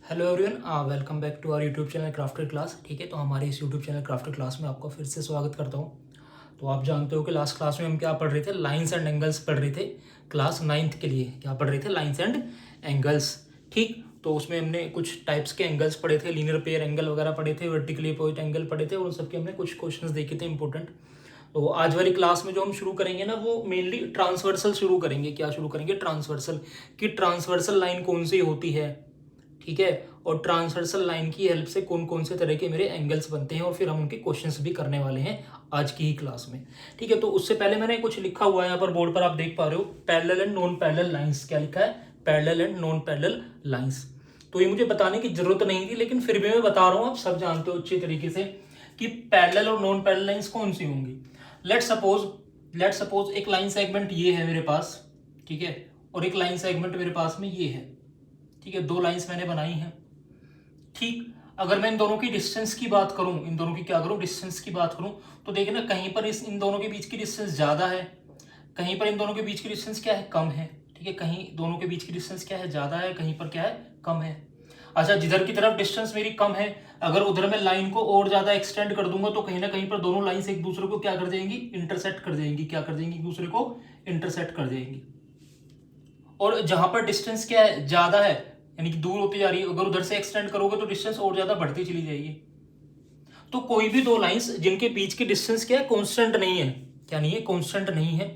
Hello everyone, welcome back to our YouTube channel crafted class. ठीक है, तो हमारे इस यूट्यूब चैनल क्राफ्टेड क्लास में आपका फिर से स्वागत करता हूँ। तो आप जानते हो कि लास्ट क्लास में हम क्या पढ़ रहे थे, लाइंस एंड एंगल्स पढ़ रहे थे। क्लास 9th के लिए क्या पढ़ रहे थे, लाइंस एंड एंगल्स। ठीक, तो उसमें हमने कुछ टाइप्स के एंगल्स पढ़े थे, लीनियर पेयर एंगल वगैरह पढ़े थे, वर्टिकली अपोजिट एंगल पढ़े थे, और उन सबके हमने कुछ क्वेश्चंस देखे थे इंपॉर्टेंट। तो आज वाली क्लास में जो हम शुरू करेंगे ना, वो मेनली ट्रांसवर्सल शुरू करेंगे। क्या शुरू करेंगे? ट्रांसवर्सल। कि ट्रांसवर्सल लाइन कौन सी होती है, ठीक है, और ट्रांसवर्सल लाइन की हेल्प से कौन कौन से तरह के मेरे एंगल्स बनते हैं, और फिर हम उनके क्वेश्चंस भी करने वाले हैं आज की ही क्लास में। ठीक है, तो उससे पहले मैंने कुछ लिखा हुआ है यहाँ पर बोर्ड पर, आप देख पा रहे हो, parallel and non parallel lines. क्या लिखा है? Parallel and non parallel lines. तो ये मुझे बताने की जरूरत नहीं थी, लेकिन फिर भी मैं बता रहा हूँ, आप सब जानते हो अच्छी तरीके से कि पैरेलल और नॉन पैरेलल लाइंस कौन सी होंगी। लेट सपोज एक लाइन सेगमेंट ये है मेरे पास, ठीक है, और एक लाइन सेगमेंट मेरे पास में ये है। ठीक है, दो लाइंस मैंने बनाई हैं। ठीक, अगर मैं इन दोनों की डिस्टेंस की बात करूं, इन दोनों की क्या करूं, डिस्टेंस की बात करूं, तो देखिए ना, कहीं पर इन दोनों के बीच की डिस्टेंस ज्यादा है, कहीं पर इन दोनों के बीच की डिस्टेंस क्या है, कम है। ठीक है, कहीं दोनों के बीच की डिस्टेंस क्या है, ज्यादा है, कहीं पर क्या है, कम है। अच्छा, जिधर की तरफ डिस्टेंस मेरी कम है, अगर उधर मैं लाइन को और ज्यादा एक्सटेंड कर दूंगा, तो कहीं ना कहीं पर दोनों लाइंस एक दूसरे को क्या कर जाएंगी, इंटरसेक्ट कर जाएंगी। क्या कर जाएंगी? एक दूसरे को इंटरसेक्ट कर जाएंगी। और जहां पर डिस्टेंस क्या है, ज्यादा है, यानी कि दूर होती जा रही है, अगर उधर से एक्सटेंड करोगे तो डिस्टेंस और ज्यादा बढ़ती चली जाएगी। तो कोई भी दो लाइंस जिनके बीच की डिस्टेंस क्या है, कांस्टेंट नहीं है। क्या नहीं है? कांस्टेंट नहीं है।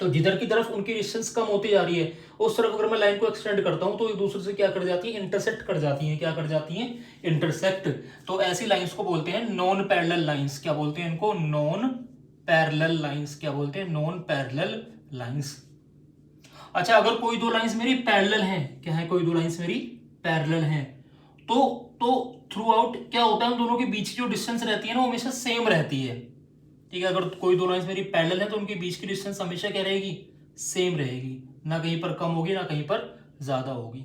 तो जिधर की तरफ उनकी डिस्टेंस कम होती जा रही है, उस तरफ अगर मैं लाइन को एक्सटेंड करता हूं, तो एक दूसरे से क्या कर जाती है, इंटरसेक्ट कर जाती है। क्या कर जाती है? इंटरसेक्ट। तो ऐसी लाइंस को बोलते हैं नॉन पैरेलल लाइंस। क्या बोलते हैं इनको? Non parallel lines. क्या बोलते हैं? Non parallel lines. अच्छा, अगर कोई दो लाइंस मेरी पैरेलल हैं, क्या है, कोई दो लाइंस मेरी पैरेलल हैं, तो तो थ्रू आउट क्या होता है, उन दोनों के बीच की जो डिस्टेंस रहती है ना, वो हमेशा सेम रहती है। ठीक है, अगर कोई दो लाइंस मेरी पैरेलल है, तो उनके बीच की डिस्टेंस हमेशा क्या रहेगी, सेम रहेगी, ना कहीं पर कम होगी, ना कहीं पर ज्यादा होगी।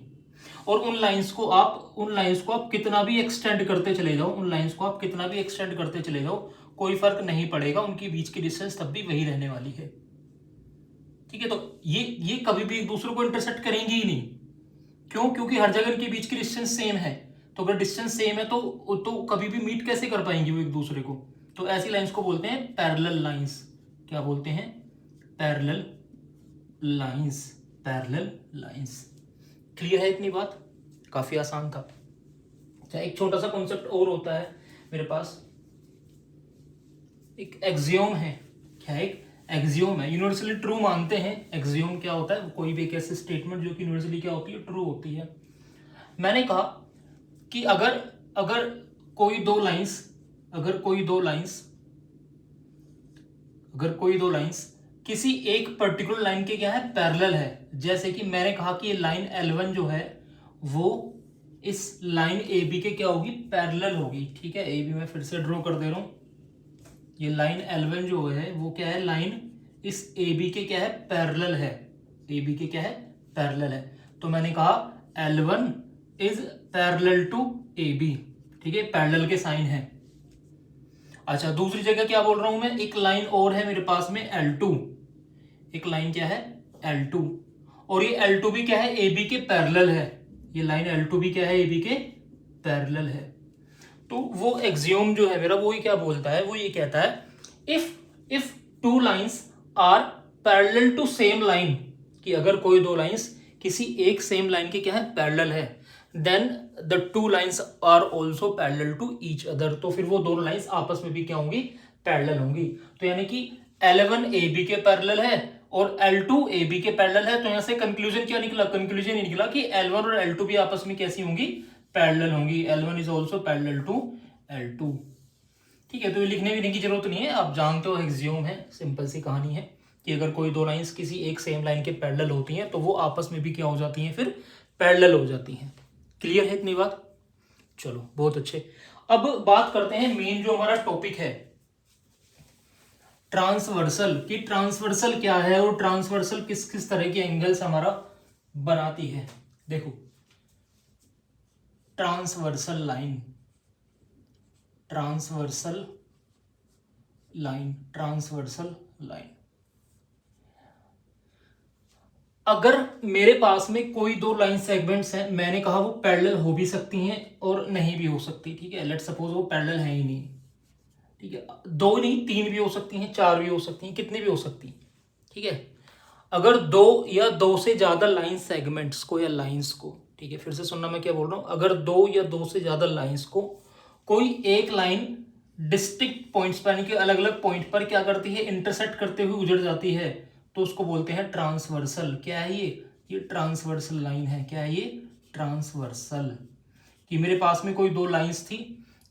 और उन लाइंस को आप कितना भी एक्सटेंड करते चले जाओ, उन लाइंस को आप कितना भी एक्सटेंड करते चले जाओ, कोई फर्क नहीं पड़ेगा, उनकी बीच की डिस्टेंस तब भी वही रहने वाली है। ठीक है, तो ये कभी भी एक दूसरे को इंटरसेक्ट करेंगे ही नहीं। क्यों? क्योंकि हर जगह के बीच की डिस्टेंस सेम है। तो अगर डिस्टेंस सेम है, तो कभी भी मीट कैसे कर पाएंगे वो एक दूसरे को। तो ऐसी लाइंस को बोलते हैं पैरेलल लाइंस। क्या बोलते हैं? Parallel lines. Parallel lines. Clear है इतनी बात? काफी आसान था। अच्छा, एक छोटा सा कॉन्सेप्ट और होता है मेरे पास, एक एक्सियोम है। क्या है? एक एक्सियोम है। यूनिवर्सली ट्रू मानते हैं। एक्सियोम क्या होता है? कोई भी एक ऐसी स्टेटमेंट जो कि यूनिवर्सली क्या होती है, ट्रू होती है। मैंने कहा कि अगर अगर कोई दो लाइंस अगर कोई दो लाइंस अगर कोई दो लाइंस किसी एक पर्टिकुलर लाइन के क्या है, पैरेलल है। जैसे कि मैंने कहा कि ये लाइन L1 जो है, वो इस लाइन AB के क्या होगी, पैरेलल होगी। ठीक है, AB मैं फिर से ड्रॉ कर दे रहा हूं। ये लाइन L1 जो है, वो क्या है, लाइन इस AB के क्या है, पैरेलल है। AB के क्या है, पैरेलल है। तो मैंने कहा L1 is parallel to AB। ठीक है, पैरेलल के साइन है। अच्छा, दूसरी जगह क्या बोल रहा हूं मैं, एक लाइन और है मेरे पास में L2। एक लाइन क्या है, L2, और ये L2 भी क्या है, AB के पैरेलल है। ये लाइन L2 भी क्या है, AB के पैरेलल है। तो वो एक्सियोम जो है मेरा, वो ये क्या बोलता है, वो ये कहता है, if if two lines are parallel to same line, कि अगर कोई दो लाइंस किसी एक सेम लाइन के क्या है, पैरेलल है, then the two lines are also parallel to each other. तो फिर वो दोनों लाइंस आपस में भी क्या होंगी, पैरेलल होंगी। तो यानी कि L1 AB के पैरेलल है और L2 AB के पैरेलल है। तो यहां से कंक्लूजन क्या निकला, कंक्लूजन ये निकला कि L1 और L2 भी आपस में कैसी होंगी, पैरेलल होंगी। L1 is also parallel to L2। ठीक है, तो ये लिखने विखने की जरूरत नहीं है, आप जानते हो एक्सियोम है, सिंपल सी कहानी है कि अगर कोई दो लाइंस किसी एक सेम लाइन के पैरेलल होती हैं, तो वो आपस में भी क्या हो जाती हैं, फिर पैरेलल हो जाती हैं। क्लियर है इतनी बात? चलो, बहुत अच्छे। अब बात करते हैं मेन जो हमारा टॉपिक है, ट्रांसवर्सल। कि ट्रांसवर्सल क्या है और ट्रांसवर्सल किस किस तरह के एंगल्स हमारा बनाती है। देखो, transversal line, transversal line, transversal line. अगर मेरे पास में कोई दो लाइन सेगमेंट्स हैं, मैंने कहा वो पैरेलल हो भी सकती हैं और नहीं भी हो सकती, ठीक है। लेट्स सपोज वो पैरेलल है ही नहीं, ठीक है। दो नहीं, तीन भी हो सकती हैं, चार भी हो सकती हैं, कितनी भी हो सकती हैं, ठीक है। अगर दो या दो से ज्यादा लाइन सेगमेंट्स को या लाइंस को, ठीक है, फिर से सुनना मैं क्या बोल रहा हूं, अगर दो या दो से ज्यादा लाइंस को कोई एक लाइन डिस्टिंक्ट पॉइंट्स पर, यानी कि अलग अलग पॉइंट पर क्या करती है, इंटरसेक्ट करते हुए गुजर जाती है, तो उसको बोलते हैं ट्रांसवर्सल। क्या है ये ट्रांसवर्सल लाइन है। क्या है ये? ट्रांसवर्सल। कि मेरे पास में कोई दो लाइंस थी,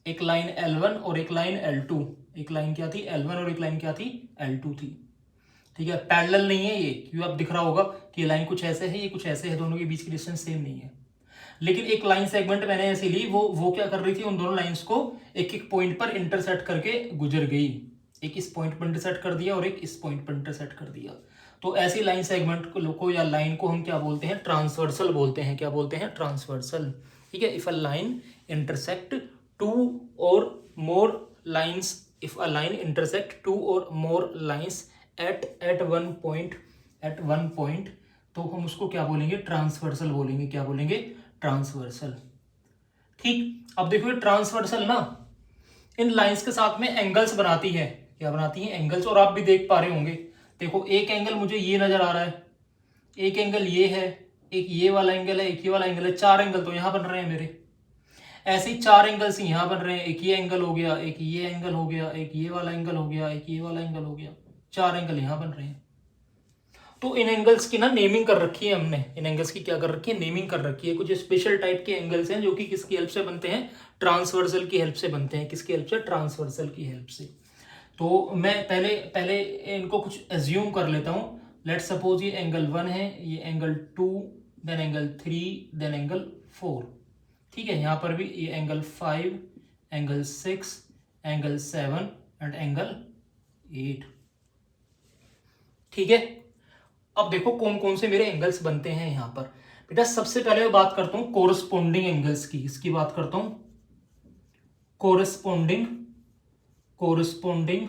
एक लाइन L1 और एक लाइन L2। एक लाइन क्या थी? L1 और एक लाइन क्या थी? L2 थी, ठीक है। पैरेलल नहीं है ये, क्यों आप दिख रहा होगा कि ये लाइन कुछ ऐसे है, ये कुछ ऐसे है, दोनों के बीच की डिस्टेंस सेम नहीं है। लेकिन एक लाइन सेगमेंट मैंने ऐसी ली, वो क्या कर रही थी, उन दोनों लाइंस को एक एक पॉइंट पर इंटरसेक्ट करके गुजर गई। एक इस पॉइंट पर इंटरसेक्ट कर दिया और एक इस पॉइंट पर इंटरसेक्ट कर दिया। तो ऐसी लाइन सेगमेंट को या लाइन को हम क्या बोलते हैं? ट्रांसवर्सल बोलते हैं। क्या बोलते हैं? ट्रांसवर्सल, ठीक है। If a line intersect two or more lines, if a line intersect two or more lines at one point, तो हम उसको क्या बोलेंगे? ट्रांसवर्सल बोलेंगे। क्या बोलेंगे? ट्रांसवर्सल, ठीक। अब देखो ट्रांसवर्सल ना इन लाइंस के साथ में एंगल्स बनाती है। क्या बनाती है? एंगल्स। और आप भी देख पा रहे होंगे, देखो एक एंगल मुझे ये नजर आ रहा है, एक एंगल ये है, एक ये वाला एंगल है, एक ये वाला एंगल है, चार एंगल तो यहां बन रहे हैं मेरे। ऐसे ही चार एंगल्स यहां बन रहे हैं, एक ये एंगल हो गया, एक ये एंगल हो गया, एक ये वाला एंगल हो गया, एक ये वाला एंगल हो गया, चार एंगल यहां बन रहे हैं। तो इन एंगल्स की ना नेमिंग कर रखी है हमने। इन एंगल्स की क्या कर रखी है? नेमिंग कर रखी है। कुछ स्पेशल टाइप के एंगल्स हैं जो कि किसकी हेल्प से बनते हैं? ट्रांसवर्सल की हेल्प से बनते हैं। किसकी हेल्प से? ट्रांसवर्सल की हेल्प से। तो मैं पहले पहले इनको कुछ एज्यूम कर लेता हूं। लेट सपोज ये एंगल 1 है, ये angle 2, then angle 3, then angle 4, ठीक है। यहां पर भी ये angle 5, angle 6, angle 7 and angle 8, ठीक है। अब देखो कौन कौन से मेरे एंगल्स बनते हैं यहां पर। बेटा सबसे पहले मैं बात करता हूं कोरस्पोंडिंग एंगल्स की। इसकी बात करता हूं कोरस्पोंडिंग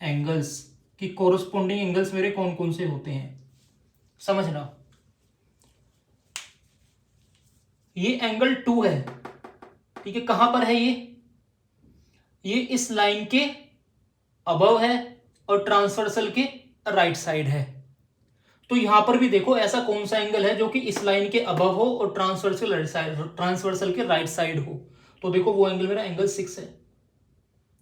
एंगल्स की। कोरस्पोंडिंग एंगल्स मेरे कौन कौन से होते हैं, समझना। ये एंगल 2 है, ठीक है। कहां पर है ये इस लाइन के अबव है और ट्रांसवर्सल के राइट साइड है। तो यहां पर भी देखो ऐसा कौन सा एंगल है जो कि इस लाइन के अबव हो और ट्रांसवर्सल के राइट साइड हो। तो देखो वो एंगल मेरा एंगल 6 है।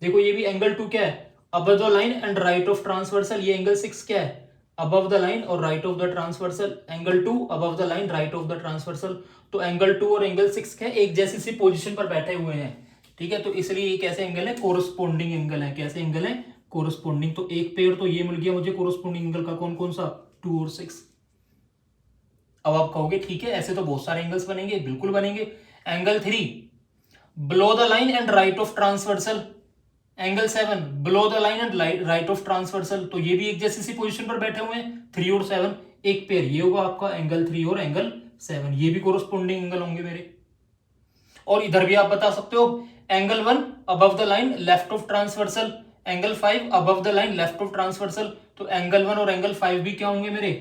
देखो ये भी एंगल 2 क्या है? Above the line and right of transversal. ये एंगल 6 क्या है? अबव द लाइन और right of the transversal. Angle 2 above the line, right of the transversal. तो एंगल 2 और एंगल 6 क्या है? एक जैसी सी पोजीशन पर बैठे हुए हैं, ठीक है। तो इसलिए ये कैसे एंगल है? कोरस्पोंडिंग एंगल है। कैसे एंगल है? कोरस्पोंडिंग। तो एक पेयर तो ये मिल गया मुझे कोरस्पोंडिंग एंगल का। कौन कौन सा? 2 और 6। अब आप कहोगे ठीक है ऐसे तो बहुत सारे एंगल्स बनेंगे। बिल्कुल बनेंगे। Angle 3 below the line and right of transversal. Angle 7 below the line and right of transversal. तो ये भी एक जैसी सी पोजीशन पर बैठे हुए हैं, 3 और 7। एक पेयर ये होगा आपका एंगल 3 और एंगल 7। ये भी कोरस्पोंडिंग एंगल होंगे मेरे। और इधर भी आप बता सकते हो angle 1 above the line left of transversal, angle 5 above the line left of transversal. तो एंगल 1 और एंगल 5 भी क्या होंगे मेरे?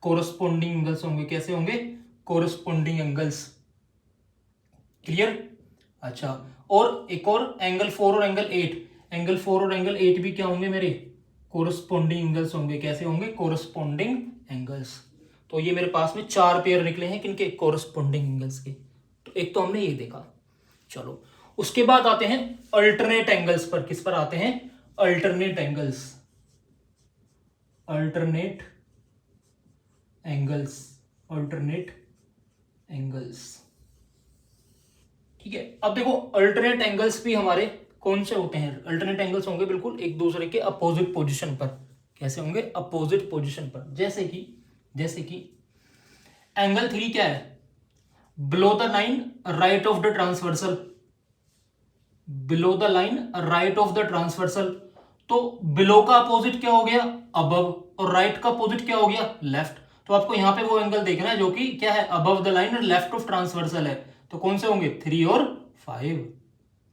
कोरस्पोंडिंग एंगल्स होंगे। कैसे होंगे? Corresponding angles. क्लियर? अच्छा, और एक और एंगल 4 और एंगल 8। एंगल 4 और एंगल 8 भी क्या होंगे मेरे? कोरस्पोंडिंग एंगल्स होंगे। कैसे होंगे? Corresponding angles. तो ये मेरे पास में 4 पेयर निकले हैं किनके? कोरस्पोंडिंग एंगल्स के। तो एक तो हमने ये देखा। चलो उसके बाद आते हैं अल्टरनेट एंगल्स पर। किस पर आते हैं? Alternate angles. Alternate angles, alternate angles, ठीक है। अब देखो अल्टरनेट एंगल्स भी हमारे कौन से होते हैं? अल्टरनेट एंगल्स होंगे बिल्कुल एक दूसरे के अपोजिट पोजीशन पर। कैसे होंगे? अपोजिट पोजीशन पर। जैसे कि एंगल 3 क्या है? Below the line right of the transversal. Below the line right of the transversal. तो बिलो का अपोजिट क्या हो गया? अबव। और राइट का अपोजिट क्या हो गया? लेफ्ट। तो आपको यहां पे वो एंगल देखना है जो कि क्या है? अबव द लाइन और लेफ्ट ऑफ ट्रांसवर्सल है। तो कौन से होंगे? 3 और 5।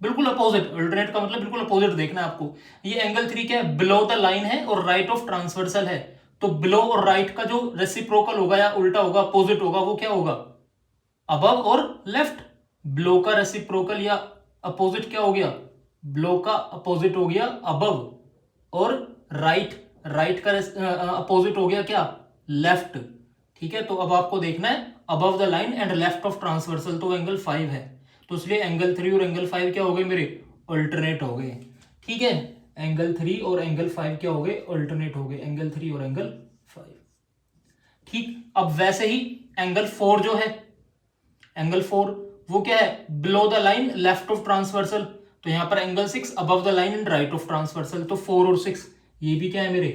बिल्कुल अपोजिट। अल्टरनेट का मतलब बिल्कुल अपोजिट देखना है आपको। ये एंगल 3 क्या है? बिलो द लाइन है और राइट ऑफ ट्रांसवर्सल है। तो बिलो और राइट का जो रेसिप्रोकल होगा या उल्टा होगा, अपोजिट होगा, वो क्या होगा? अबव और लेफ्ट। बिलो का रेसिप्रोकल या अपोजिट क्या हो गया? बिलो का अपोजिट हो गया अबव, और राइट का अपोजिट हो गया क्या? लेफ्ट। ठीक है, तो अब आपको देखना है above the line and left of transversal, तो एंगल 5 है, तो इसलिए एंगल 3 और एंगल 5 क्या हो गए मेरे? अल्टरनेट हो गए। ठीक है, एंगल 3 और एंगल 5 क्या हो गए? अल्टरनेट हो गए, एंगल 3 और एंगल 5। ठीक, अब वैसे ही एंगल 4 जो है, एंगल 4 वो क्या है? Below the line left of transversal, तो यहां पर angle 6 above the line and right of transversal, तो 4 और 6 ये भी क्या है मेरे?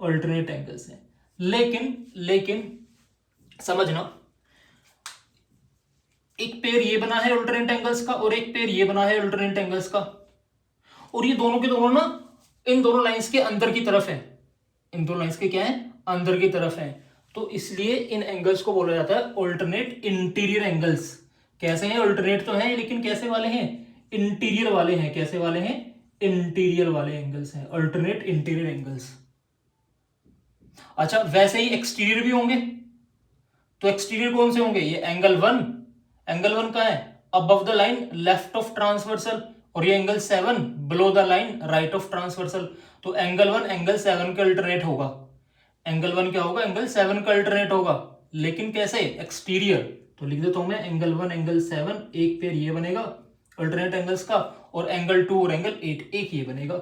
अल्टरनेट एंगल्स हैं। लेकिन समझना, एक पेयर ये बना है अल्टरनेट एंगल्स का और एक पेयर ये बना है अल्टरनेट एंगल्स का, और ये दोनों के दोनों ना इन दोनों लाइंस के अंदर की तरफ है। इन दोनों लाइंस के क्या है? अंदर की तरफ है, तो इसलिए इन एंगल्स को बोला जाता है अल्टरनेट इंटीरियर एंगल्स। कैसे हैं? अल्टरनेट तो हैं, लेकिन कैसे वाले हैं? इंटीरियर वाले हैं। कैसे वाले हैं? इंटीरियर वाले एंगल्स हैं, अल्टरनेट इंटीरियर एंगल्स। अच्छा, वैसे ही एक्सटीरियर भी होंगे, तो एक्सटीरियर कौन से होंगे? ये एंगल 1, एंगल 1 का है above the line left of transversal, और ये angle 7 below the line right of transversal, तो एंगल 1 एंगल 7 के अल्टरनेट होगा। एंगल 1 क्या होगा? एंगल 7 का अल्टरनेट होगा, लेकिन कैसे? एक्सटीरियर। तो लिख देता हूं मैं एंगल 1 एंगल 7, एक पेयर ये बनेगा अल्टरनेट एंगल्स का, और एंगल 2 और एंगल 8 एक ये बनेगा,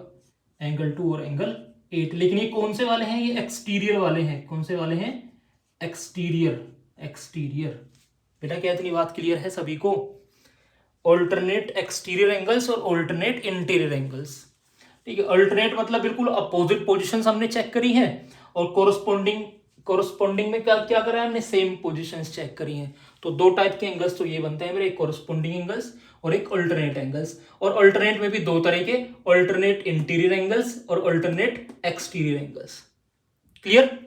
एंगल 2 और एंगल 8। लेकिन ये कौन से वाले हैं? ये एक्सटीरियर वाले हैं। कौन से वाले हैं? एक्सटीरियर। एक्सटीरियर। बेटा क्या इतनी बात क्लियर है सभी को? ऑल्टरनेट एक्सटीरियर एंगल्स और ऑल्टरनेट इंटीरियर एंगल्स। ठीक है, अल्टरनेट मतलब बिल्कुल अपोजिट पोजीशंस हमने चेक करी हैं, और कोरस्पोंडिंग में क्या क्या करा है हमने? सेम पोजीशंस चेक करी हैं। तो दो टाइप के एंगल्स तो ये बनते हैं मेरे, एक कोरस्पोंडिंग एंगल्स और एक अल्टरनेट एंगल्स। और अल्टरनेट में भी दो तरह के, अल्टरनेट इंटीरियर एंगल्स और अल्टरनेट एक्सटीरियर एंगल्स। क्लियर?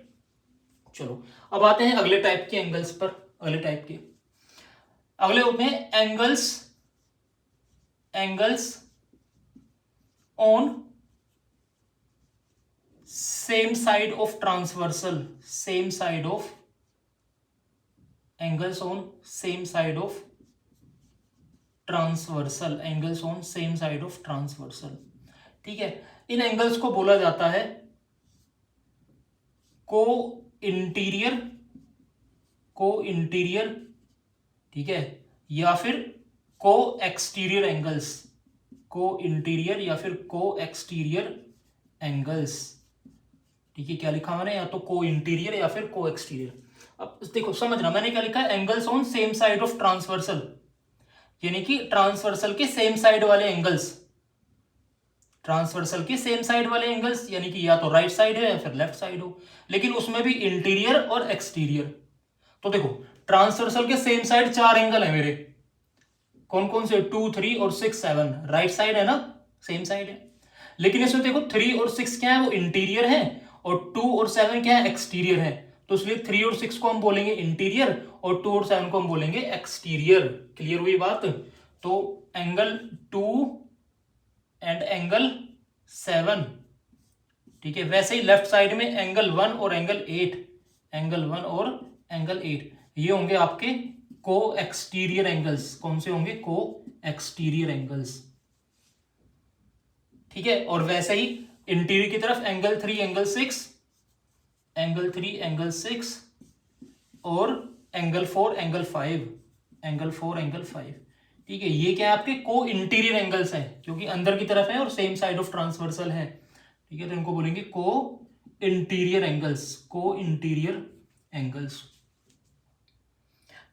चलो अब आते हैं अगले टाइप के एंगल्स पर। अगले होते हैं angles on same side of transversal. Angles on same side of transversal. ठीक है, इन एंगल्स को बोला जाता है को इंटीरियर, ठीक है, या फिर को एक्सटीरियर एंगल्स। ठीक है, क्या लिखा मैंने? या तो को इंटीरियर या फिर को एक्सटीरियर। अब देखो समझना, मैंने क्या लिखा है? Angles on same side of transversal, यानी कि ट्रांसवर्सल के सेम साइड वाले एंगल्स। यानी कि या तो राइट साइड है या फिर लेफ्ट साइड हो, लेकिन उसमें भी इंटीरियर और एक्सटीरियर। तो देखो ट्रांसवर्सल के सेम साइड 4 एंगल है मेरे। कौन कौन से? 2, 3 और 6, 7 राइट साइड है ना, सेम साइड है। लेकिन इसमें देखो 3 और 6 क्या है? वो इंटीरियर है, और 2 और 7 क्या है? एक्सटीरियर है। तो इसलिए 3 और 6 को हम बोलेंगे इंटीरियर, और 2 और 7 को हम बोलेंगे एक्सटीरियर। क्लियर हुई बात? तो एंगल 2 एंड एंगल 7, ठीक है। वैसे ही लेफ्ट साइड में एंगल 1 और एंगल 8, ये होंगे आपके को एक्सटीरियर एंगल्स। कौन से होंगे? को एक्सटीरियर एंगल्स, ठीक है। और वैसे ही इंटीरियर की तरफ एंगल 3 एंगल 6 और एंगल 4 एंगल 5, ठीक है। ये क्या है? आपके को इंटीरियर एंगल्स हैं, क्योंकि अंदर की तरफ है और सेम साइड ऑफ ट्रांसवर्सल है, ठीक है। तो इनको बोलेंगे को इंटीरियर एंगल्स,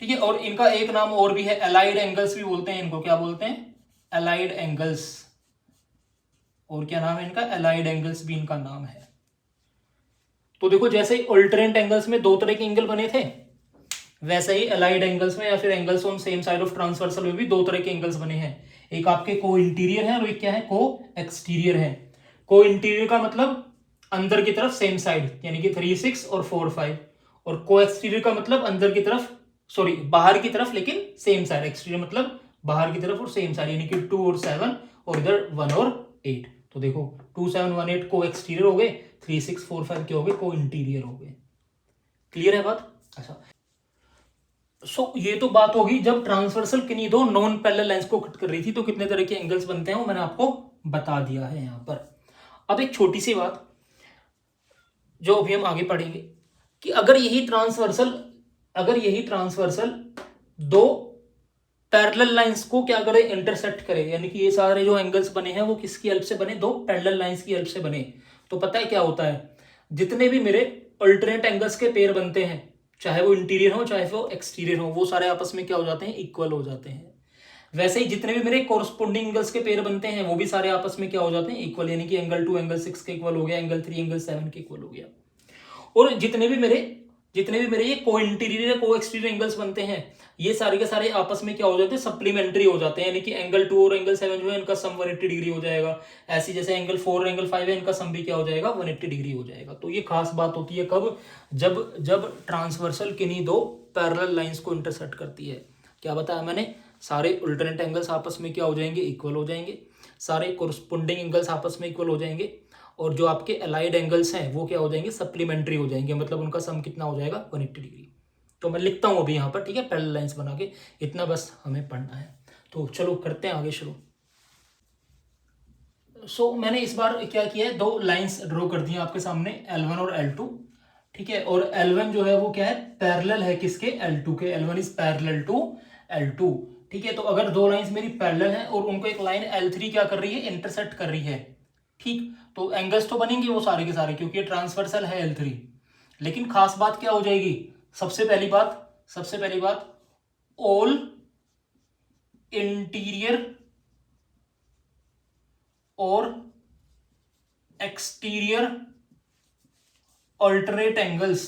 ठीक है। और इनका एक नाम और भी है, अलाइड एंगल्स भी बोलते हैं इनको। क्या बोलते हैं? Allied angles. और क्या नाम है इनका? अलाइड एंगल्स भी इनका नाम है। तो देखो जैसे अल्टरनेट एंगल्स में दो तरह के एंगल बने थे, वैसे ही अलाइड एंगल्स में या फिर angles on same side of transversal में भी दो तरह के एंगल्स बने हैं। एक आपके को इंटीरियर है और एक क्या है? को एक्सटीरियर है। को इंटीरियर का मतलब अंदर की तरफ सेम साइड, यानी कि 3, 6 और 4, 5। और को एक्सटीरियर का मतलब अंदर की तरफ, सॉरी बाहर की तरफ लेकिन सेम साइड। एक्सटीरियर मतलब बाहर की तरफ और सेम साइड, यानी कि 2 और 7 और इधर 1 और 8। तो देखो 2, 7, 1, 8 को एक्सटीरियर हो गए, 3 6 4 5 क्या हो गए, को इंटीरियर हो गए। क्लियर है बात? अच्छा, सो ये तो बात होगी जब ट्रांसवर्सल किन्हीं दो नॉन पैरेलल लाइंस को कट कर रही थी तो कितने तरह के एंगल्स बनते हैं वो मैंने आपको बता दिया है यहां पर। अब एक छोटी सी बात जो अभी हम आगे पढ़ेंगे कि अगर यही ट्रांसवर्सल दो पैरेलल लाइंस को क्या करे, इंटरसेक्ट करे, यानी कि ये सारे जो एंगल्स बने हैं वो किसकी हेल्प से बने, दो पैरेलल लाइंस की हेल्प से बने, तो पता है क्या होता है, जितने भी मेरे अल्टरनेट एंगल्स के पेयर बनते हैं, चाहे वो इंटीरियर हो चाहे वो एक्सटीरियर हो, वो सारे आपस में क्या हो जाते हैं, इक्वल हो जाते हैं। वैसे ही जितने भी मेरे कोरस्पोंडिंग एंगल्स के पेयर बनते हैं वो भी सारे आपस में क्या हो जाते हैं, इक्वल, यानी कि एंगल 2 एंगल 6 के इक्वल हो गया, एंगल 3 एंगल 7 के इक्वल हो गया। और जितने भी मेरे ये को इंटीरियर या को एक्सटीरियर एंगल्स बनते हैं ये सारे के सारे आपस में क्या हो जाते हैं, सप्लीमेंट्री हो जाते हैं, यानी कि एंगल 2 और एंगल 7 जो है इनका सम 180 डिग्री हो जाएगा। ऐसे जैसे एंगल 4 और एंगल 5 है इनका सम भी क्या हो जाएगा, 180 डिग्री हो जाएगा। तो ये खास बात होती है कब, जब ट्रांसवर्सल किन्हीं दो पैरेलल लाइंस को इंटरसेक्ट करती है। क्या बताया मैंने, सारे अल्टरनेट एंगल्स आपस में क्या हो जाएंगे, इक्वल हो जाएंगे, सारे कोरस्पोंडिंग एंगल्स आपस में इक्वल हो जाएंगे, और जो आपके अलाइड एंगल्स हैं वो क्या हो जाएंगे, सप्लीमेंट्री हो जाएंगे, मतलब उनका सम कितना हो जाएगा, 180 डिग्री। तो मैं लिखता हूं अभी यहाँ पर, ठीक है, पैरेलल लाइंस बना के, इतना बस हमें पढ़ना है। तो चलो करते हैं आगे शुरू। सो मैंने इस बार क्या किया है, दो लाइंस ड्रॉ कर दी आपके सामने, L1 और L2, ठीक है, और L1 जो है वो क्या है, पैरेलल है किसके, L2 के, L1 is parallel to L2, ठीक है। तो अगर दो लाइंस मेरी पैरेलल हैं और उनको एक लाइन L3 क्या कर रही है, इंटरसेक्ट कर रही है, ठीक, तो एंगल्स तो बनेंगे वो सारे के सारे, क्योंकि ये ट्रांसवर्सल है L3। लेकिन खास बात क्या हो जाएगी, सबसे पहली बात ऑल इंटीरियर और exterior alternate angles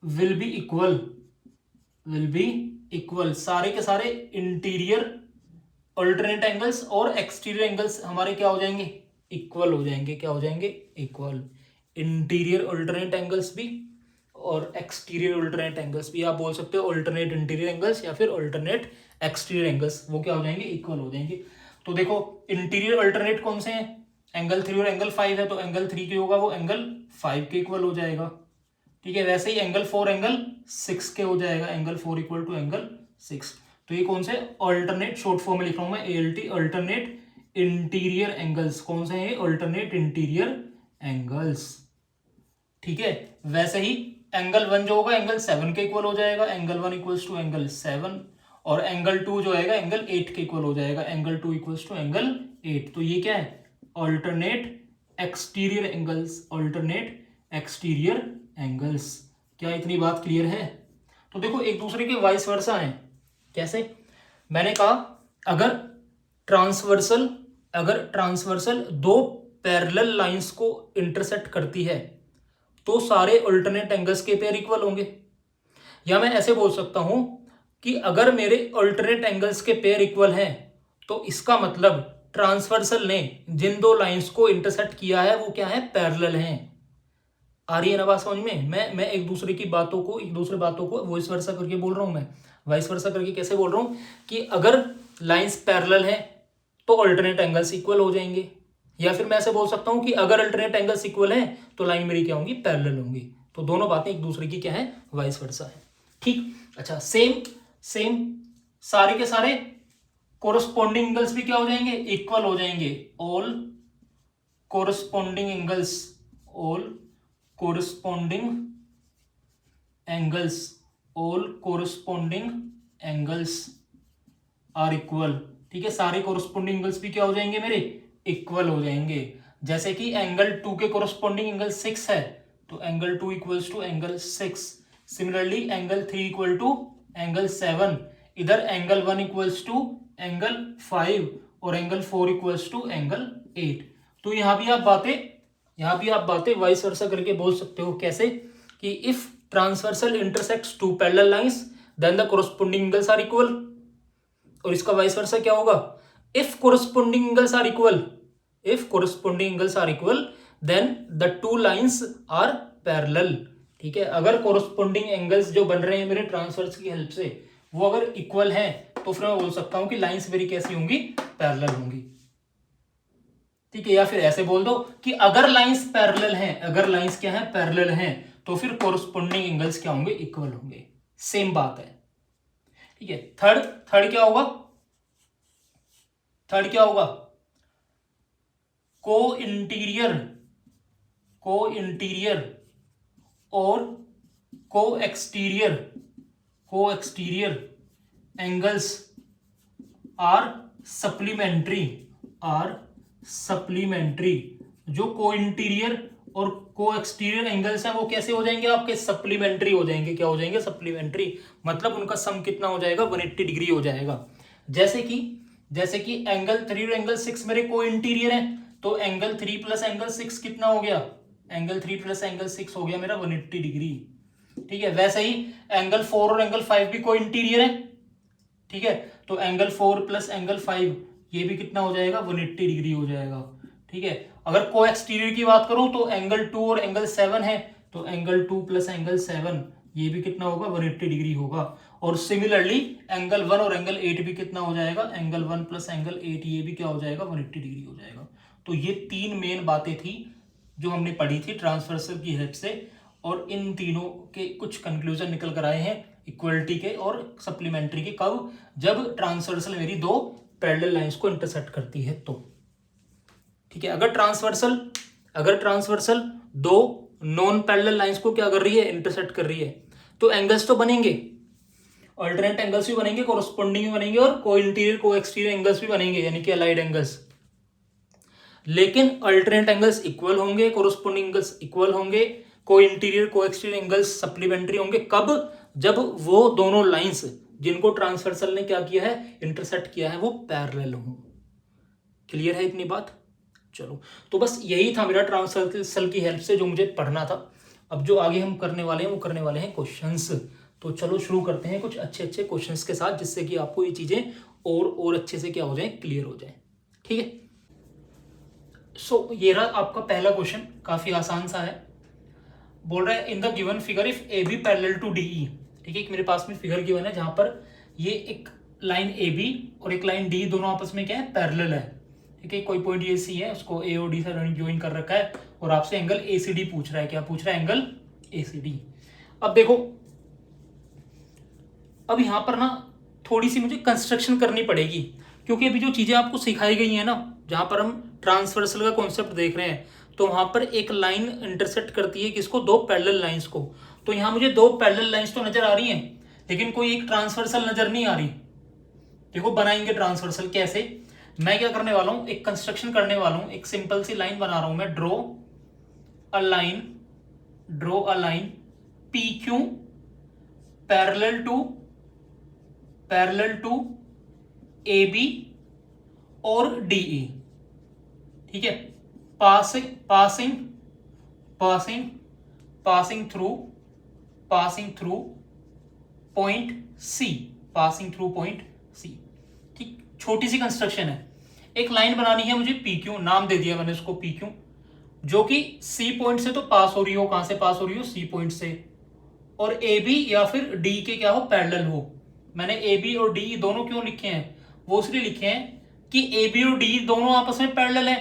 will be equal, सारे के सारे इंटीरियर अल्टरनेट एंगल्स और एक्सटीरियर एंगल्स हमारे क्या हो जाएंगे, इक्वल हो जाएंगे, क्या हो जाएंगे, इक्वल। इंटीरियर अल्टरनेट एंगल्स भी और एक्सटीरियर अल्टरनेट एंगल्स भी, आप बोल सकते हो अल्टरनेट इंटीरियर एंगल्स या फिर अल्टरनेट एक्सटीरियर एंगल्स, वो क्या हो जाएंगे, इक्वल हो जाएंगे। तो देखो इंटीरियर अल्टरनेट कौन से हैं, एंगल 3 और एंगल 5 है, तो एंगल 3 के होगा वो एंगल 5 के इक्वल हो जाएगा, ठीक है। वैसे ही एंगल 4 एंगल 6 के हो जाएगा, एंगल 4 इक्वल टू एंगल 6। तो ये कौन से अल्टरनेट, शॉर्ट फॉर्म में लिख रहा हूं मैं ALT, अल्टरनेट इंटीरियर एंगल्स, कौन से हैं, अल्टरनेट इंटीरियर एंगल्स, ठीक है। वैसे ही एंगल 1 जो होगा एंगल 7 के इक्वल हो जाएगा, एंगल 1 इक्वल्स टू एंगल 7, और एंगल 2 जो आएगा एंगल 8 के इक्वल हो जाएगा, एंगल 2 इक्वल्स टू एंगल 8। तो ये क्या है, alternate exterior angles, alternate exterior angles. क्या इतनी बात क्लियर है? तो देखो एक दूसरे के वाइस वर्सा हैं, कैसे, मैंने कहा अगर ट्रांसवर्सल दो पैरेलल लाइंस को इंटरसेक्ट करती है तो सारे अल्टरनेट एंगल्स के पेयर इक्वल होंगे, या मैं ऐसे बोल सकता हूं कि अगर मेरे अल्टरनेट एंगल्स के पेयर इक्वल हैं तो इसका मतलब ट्रांसवर्सल ने जिन दो लाइंस को इंटरसेक्ट किया है वो क्या है, पैरेलल हैं। आ रही है ना बात समझ में? मैं एक दूसरे बातों को वॉइस वर्सा करके बोल रहा हूं, मैं वॉइस वर्सा करके कैसे बोल रहा हूं कि अगर लाइंस पैरेलल हैं तो अल्टरनेट एंगल्स इक्वल हो जाएंगे, या फिर मैं ऐसे बोल सकता हूं कि अगर अल्टरनेट एंगल्स इक्वल हैं तो लाइन मेरी क्या होंगी, पैरेलल होंगी। तो दोनों बातें एक दूसरे की क्या है, वाइस वर्सा है, ठीक। अच्छा, सेम सारे के सारे कोरस्पोंडिंग एंगल्स भी क्या हो जाएंगे, इक्वल हो जाएंगे। All corresponding angles are equal, ठीक है। सारे कोरस्पोंडिंग एंगल्स भी क्या हो जाएंगे मेरे, इक्वल हो जाएंगे। जैसे कि एंगल 2 के कोरस्पोंडिंग एंगल 6 है तो angle 2 equals to angle 6। Similarly angle 3 equal to angle 7, इधर एंगल 1 इक्वल्स टू एंगल 5 और एंगल 4 इक्वल्स टू एंगल 8। तो यहां भी आप बातें वाइस वर्सा करके बोल सकते हो, कैसे कि if transversal intersects two parallel lines then the corresponding angles are equal, और इसका वाइस वर्सा क्या होगा, if corresponding angles are equal then the two lines are parallel, ठीक है। अगर कोरस्पोंडिंग एंगल्स जो बन रहे हैं मेरे ट्रांसवर्स की हेल्प से वो अगर इक्वल हैं तो फिर मैं बोल सकता हूं कि लाइंस मेरी कैसी होंगी, पैरेलल होंगी। ठीक है, या फिर ऐसे बोल दो कि अगर लाइंस पैरेलल हैं, अगर लाइंस क्या है, पैरेलल हैं, तो फिर कोरस्पोंडिंग एंगल्स क्या होंगे, इक्वल होंगे। सेम बात है। ठीक है, थर्ड थर्ड क्या होगा, थर्ड क्या होगा, को इंटीरियर, को इंटीरियर और co exterior, co exterior angles are supplementary, are supplementary. जो को इंटीरियर और को एक्सटीरियर एंगल्स हैं वो कैसे हो जाएंगे आपके, सप्लीमेंट्री हो जाएंगे। क्या हो जाएंगे, सप्लीमेंट्री, मतलब उनका सम कितना हो जाएगा, 180 डिग्री हो जाएगा। जैसे कि एंगल 3 और एंगल 6 मेरे को इंटीरियर है, तो एंगल 3 प्लस एंगल 6 कितना हो गया, एंगल 3 प्लस एंगल 6 हो गया मेरा 180 डिग्री। ठीक है, वैसे ही एंगल 4 और एंगल 5 भी को इंटीरियर है। ठीक है, तो एंगल 4 प्लस एंगल 5 ये भी कितना हो जाएगा, 180 डिग्री हो जाएगा। ठीक है, अगर को एक्सटीरियर की बात करूं तो एंगल 2 और एंगल 7 है, तो एंगल 2 प्लस एंगल 7 ये भी कितना होगा, 180 डिग्री होगा। और सिमिलरली एंगल 1 और एंगल 8 भी कितना हो जाएगा, एंगल 1 प्लस एंगल 8 ये भी क्या हो जाएगा, 180 डिग्री हो जाएगा। तो ये तीन मेन बातें थी जो हमने पढ़ी थी ट्रांसवर्सल की हेल्प से, और इन तीनों के कुछ कंक्लूजन निकल कर आए हैं इक्वलिटी के और सप्लीमेंट्री के। कब, जब ट्रांसवर्सल मेरी दो पैरेलल लाइंस को इंटरसेक्ट करती है तो। ठीक है, अगर ट्रांसवर्सल दो नॉन पैरेलल लाइंस को क्या कर रही है, इंटरसेक्ट कर रही है, तो एंगल्स तो बनेंगे, अल्टरनेट एंगल्स भी बनेंगे, कोरस्पोंडिंग भी बनेंगे, और को इंटीरियर को एक्सटीरियर एंगल्स भी बनेंगे, यानी कि अलाइड एंगल्स। लेकिन अल्टरनेट एंगल्स इक्वल होंगे, कोरस्पोंडिंग एंगल्स इक्वल होंगे, को इंटीरियर को एक्सटीरियर एंगल्स सप्लीमेंट्री होंगे। कब, जब वो दोनों लाइंस जिनको ट्रांसवर्सल ने क्या किया है, इंटरसेक्ट किया है, वो पैरेलल हो। क्लियर है इतनी बात। चलो, तो बस यही था मेरा ट्रांसवर्सल की हेल्प से जो मुझे पढ़ना था। अब जो आगे हम करने वाले हैं वो करने वाले हैं क्वेश्चंस। तो चलो शुरू करते हैं कुछ अच्छे अच्छे क्वेश्चंस के साथ, जिससे कि आपको ये चीजें और अच्छे से क्या हो जाए, क्लियर हो जाए। ठीक है, सो ये रहा आपका पहला क्वेश्चन, काफी आसान सा है। बोल रहा है in the given figure if A B parallel to D E. ठीक है, मेरे पास में फिगर गिवन है जहां पर ये एक लाइन ए बी और एक लाइन डी दोनों आपस में क्या है, पैरेलल है। ठीक है, कोई पॉइंट ये सी है, उसको ए और डी से ज्वाइन कर रखा है, और आपसे एंगल ए सी डी पूछ रहा है। क्या पूछ रहा है, एंगल ए सी डी। अब देखो, अब यहां पर ना थोड़ी सी मुझे कंस्ट्रक्शन करनी पड़ेगी, क्योंकि अभी जो चीजें आपको सिखाई गई है ना, जहां पर हम ट्रांसवर्सल का कॉन्सेप्ट देख रहे हैं, तो वहां पर एक लाइन इंटरसेक्ट करती है किसको, दो पैरेलल लाइंस को। तो यहां मुझे दो पैरेलल लाइंस तो नजर आ रही हैं, लेकिन कोई एक ट्रांसवर्सल नजर नहीं आ रही। देखो बनाएंगे ट्रांसवर्सल कैसे, मैं क्या करने वाला हूं, एक कंस्ट्रक्शन करने वाला हूं, एक सिंपल सी लाइन बना रहा हूं मैं, draw a line P Q parallel to A B और डी ई। ठीक है, पासिंग थ्रू पॉइंट सी। ठीक, छोटी सी कंस्ट्रक्शन है। एक लाइन बनानी है मुझे पी क्यू, नाम दे दिया मैंने उसको पी क्यू, जो कि सी पॉइंट से तो पास हो रही हो, कहां से पास हो रही हो, सी पॉइंट से, और ए बी या फिर डी के क्या हो, पैरेलल हो। मैंने ए बी और डी दोनों क्यों लिखे हैं, वो इसलिए लिखे हैं कि ए बी और डी दोनों आपस में पैरेलल है।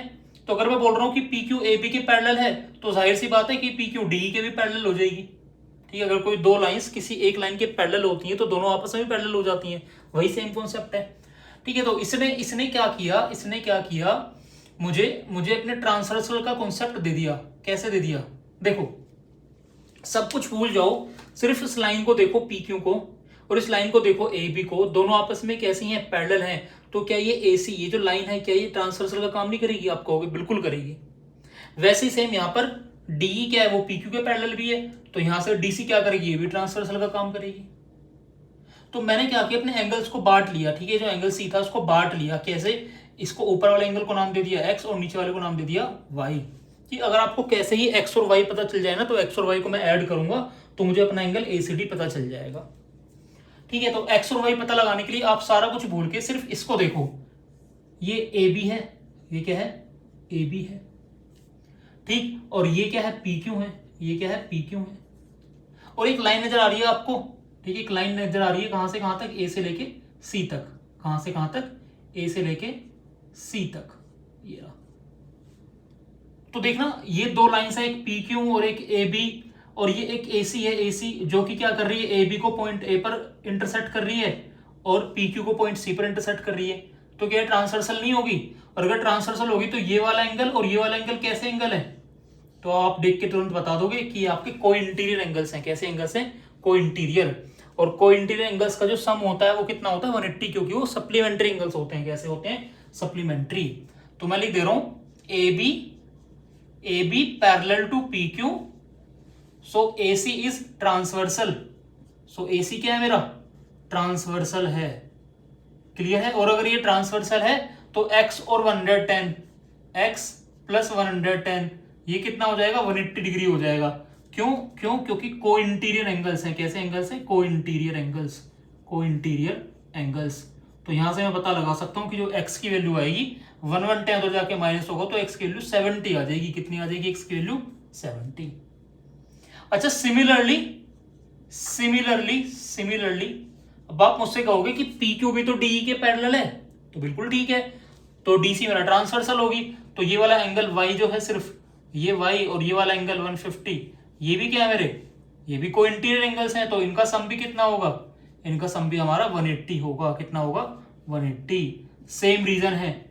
तो अगर मैं बोल रहा हूं कि पी क्यू ए बी के पैरेलल है, तो जाहिर सी बात है कि पी क्यू डी के भी पैरेलल हो जाएगी। ठीक है, अगर कोई दो लाइंस किसी एक लाइन के पैरेलल होती हैं, तो दोनों आपस में पैरेलल हो जाती हैं, वही सेम कॉन्सेप्ट है। ठीक है, तो इसने क्या किया, मुझे अपने ट्रांसवर्सल का कॉन्सेप्ट दे दिया। कैसे दे दिया, देखो सब कुछ भूल जाओ, सिर्फ इस लाइन को देखो पी क्यू को, और इस लाइन को देखो ए बी को, दोनों आपस में कैसी हैं, पैरेलल हैं। तो क्या ये ए सी, ये जो लाइन है, क्या ये ट्रांसवर्सल का काम नहीं करेगी, आप कहोगे बिल्कुल करेगी। वैसे ही सेम यहाँ पर डी क्या है, वो पी क्यू के पैरेलल भी है, तो यहां से डी सी क्या करेगी, ये भी ट्रांसवर्सल का काम करेगी। तो मैंने क्या किया, अपने एंगल्स को बांट लिया। ठीक है, जो एंगल सी था उसको बांट लिया। कैसे, इसको ऊपर वाले एंगल को नाम दे दिया एक्स, और नीचे वाले को नाम दे दिया वाई। कि अगर आपको कैसे ही एक्स और वाई पता चल जाए ना, तो एक्स और वाई को मैं ऐड करूंगा, तो मुझे अपना एंगल एसीडी पता चल जाएगा। ठीक है, तो एक्स और वाई पता लगाने के लिए आप सारा कुछ भूल के सिर्फ इसको देखो, ये ए बी है, ये क्या है, ए बी है। ठीक, और ये क्या है, पी क्यू है, ये क्या है, पी क्यू है। और एक लाइन नजर आ रही है आपको। ठीक है, एक लाइन नजर आ रही है, कहां से कहां तक, ए से लेके सी तक। कहां से कहां तक, ए से लेके सी तक, ये रहा। तो देखना ये दो लाइंस है, एक पी क्यू और एक ए बी, और ये एक ए सी है, ए सी जो कि क्या कर रही है, ए बी को पॉइंट ए पर इंटरसेक्ट कर रही है और पी क्यू को पॉइंट सी पर इंटरसेक्ट कर रही है। तो क्या ट्रांसवर्सल नहीं होगी? और अगर ट्रांसवर्सल होगी तो ये वाला एंगल और ये वाला एंगल कैसे एंगल है? तो आप देख के तुरंत बता दोगे कि आपके को इंटीरियर एंगल्स हैं। कैसे एंगल्स हैं? को इंटीरियर। और को इंटीरियर एंगल्स का जो सम होता है वो कितना होता है? 180, क्योंकि वो सप्लीमेंट्री एंगल्स होते हैं। कैसे होते हैं? सप्लीमेंट्री। तो मैं लिख दे रहा हूं A B parallel to P Q, so A C is transversal. So A C क्या है मेरा? ट्रांसवर्सल है। क्लियर है? और अगर ये ट्रांसवर्सल है तो x और 110, x प्लस 110 ये कितना हो जाएगा? 180 डिग्री हो जाएगा। क्यों? क्योंकि को इंटीरियर एंगल्स हैं। कैसे एंगल्स हैं? को इंटीरियर एंगल्स। को इंटीरियर एंगल्स। तो यहां से मैं पता लगा सकता हूं कि जो x की वैल्यू आएगी 110 तो जाके माइनस होगा, तो x की वैल्यू 70 आ जाएगी। कितनी आ जाएगी x की वैल्यू? 70। अच्छा, सिमिलरली अब आप मुझसे कहोगे कि पी क्यू भी तो डी के पैरेलल है, तो बिल्कुल ठीक है। तो डीसी मेरा ट्रांसवर्सल होगी, तो ये वाला एंगल y जो है, सिर्फ ये y और ये वाला एंगल 150, ये भी क्या है मेरे? ये भी को इंटीरियर एंगल्स हैं, तो इनका सम भी कितना होगा? इनका सम भी हमारा 180 होगा। कितना होगा? 180। सेम रीजन है,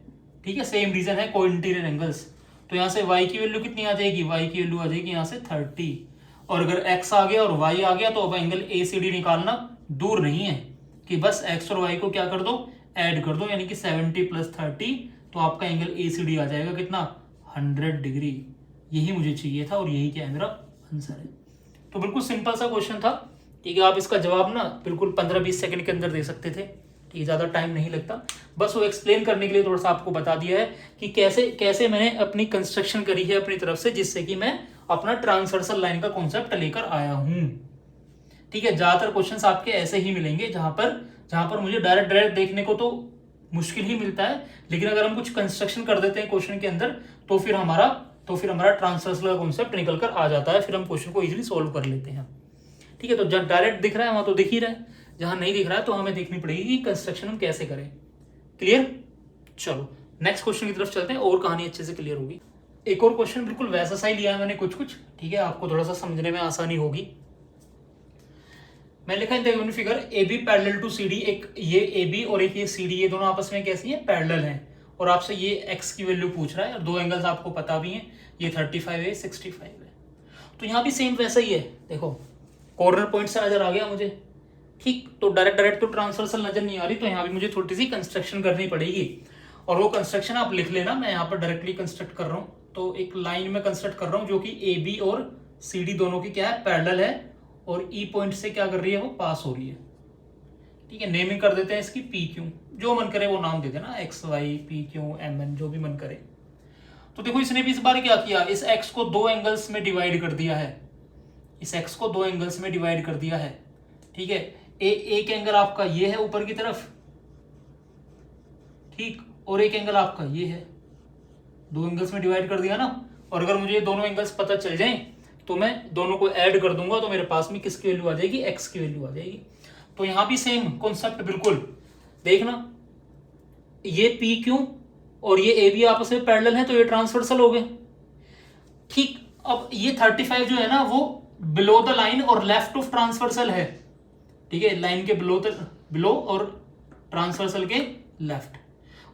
ठीक है, सेम रीजन है को इंटीरियर एंगल्स। तो यहां से y की वैल्यू कितनी आ जाएगी? y की वैल्यू आ जाएगी यहां से 30। और अगर x आ गया और y आ गया तो अब एंगल ACD निकालना दूर नहीं है कि बस x और y को क्या कर दो? ऐड कर दो, यानी कि 70 प्लस 30, तो आपका एंगल ACD आ जाएगा कितना? 100 डिग्री। यही मुझे चाहिए था और यही क्या है मेरा आंसर है। तो बिल्कुल सिंपल सा क्वेश्चन था, ठीक है। आप इसका जवाब ना बिल्कुल 15-20 सेकंड के अंदर दे सकते थे, ठीक है, ज़्यादा टाइम नहीं लगता। बस वो एक्सप्लेन करने के लिए थोड़ा सा आपको बता दिया है कि कैसे मैंने अपनी कंस्ट्रक्शन करी है अपनी तरफ से, जिससे कि मैं अपना ट्रांसवर्सल लाइन का कॉन्सेप्ट लेकर आया हूं, ठीक है। ज्यादातर क्वेश्चंस आपके ऐसे ही मिलेंगे, जहां पर मुझे डायरेक्ट देखने को तो मुश्किल ही मिलता है, लेकिन अगर हम कुछ कंस्ट्रक्शन कर देते हैं क्वेश्चन के अंदर तो फिर हमारा ट्रांसवर्सल का कॉन्सेप्ट निकल कर आ जाता है, फिर हम क्वेश्चन को इजीली सोल्व कर लेते हैं, ठीक है। तो जब डायरेक्ट दिख रहा है वहां तो दिख ही रहा है, जहां नहीं दिख रहा है तो हमें देखनी पड़ेगी कि कंस्ट्रक्शन हम कैसे करें। क्लियर? चलो नेक्स्ट क्वेश्चन की तरफ चलते हैं और कहानी अच्छे से क्लियर होगी। एक और क्वेश्चन बिल्कुल वैसा सा ही लिया है मैंने कुछ, ठीक है, आपको थोड़ा सा समझने में आसानी होगी। मैं लिखा है figure A B parallel to C D. एक ये ए बी और एक ये सी डी, ये दोनों आपस में कैसी है? पैरेलल हैं। और आपसे ये एक्स की वैल्यू पूछ रहा है और दो एंगल्स आपको पता भी हैं, ये 35 है, 65 है। तो यहाँ भी सेम वैसा ही है। देखो कॉर्नर पॉइंट से नजर आ गया मुझे, ठीक। तो डायरेक्ट तो ट्रांसवर्सल नजर नहीं आ रही, तो यहाँ भी मुझे छोटी सी कंस्ट्रक्शन करनी पड़ेगी। और वो कंस्ट्रक्शन आप लिख लेना, मैं यहाँ पर डायरेक्टली कंस्ट्रक्ट कर रहा हूँ। तो एक लाइन में कंस्ट्रक्ट कर रहा हूँ जो कि ए बी और सी डी दोनों की क्या है? पैरेलल है, और ई पॉइंट से क्या कर रही है? वो पास हो रही है, ठीक है। नेमिंग कर देते हैं इसकी पी क्यू, जो मन करे वो नाम दे देना, X Y P Q M N, जो भी मन करे। तो देखो इसने भी इस बार क्या किया? इस एक्स को दो एंगल्स में डिवाइड कर दिया है, इस एक्स को दो एंगल्स में डिवाइड कर दिया है, ठीक है। एक एंगल आपका ये है ऊपर की तरफ, ठीक, और एक एंगल आपका ये है, दो एंगल्स में डिवाइड कर दिया ना। और अगर मुझे दोनों एंगल्स पता चल जाएं तो मैं दोनों को ऐड कर दूंगा, तो मेरे पास में किसकी वैल्यू आ जाएगी? एक्स की वैल्यू आ जाएगी। तो यहां भी सेम कॉन्सेप्ट बिल्कुल देखना, ये पी क्यू और ये ए बी आपस में पैरेलल है, तो ये ट्रांसवर्सल हो गए, ठीक। अब ये 35 जो है ना, वो बिलो द लाइन और लेफ्ट ऑफ ट्रांसवर्सल है, ठीक है, लाइन के बिलो और ट्रांसवर्सल के लेफ्ट।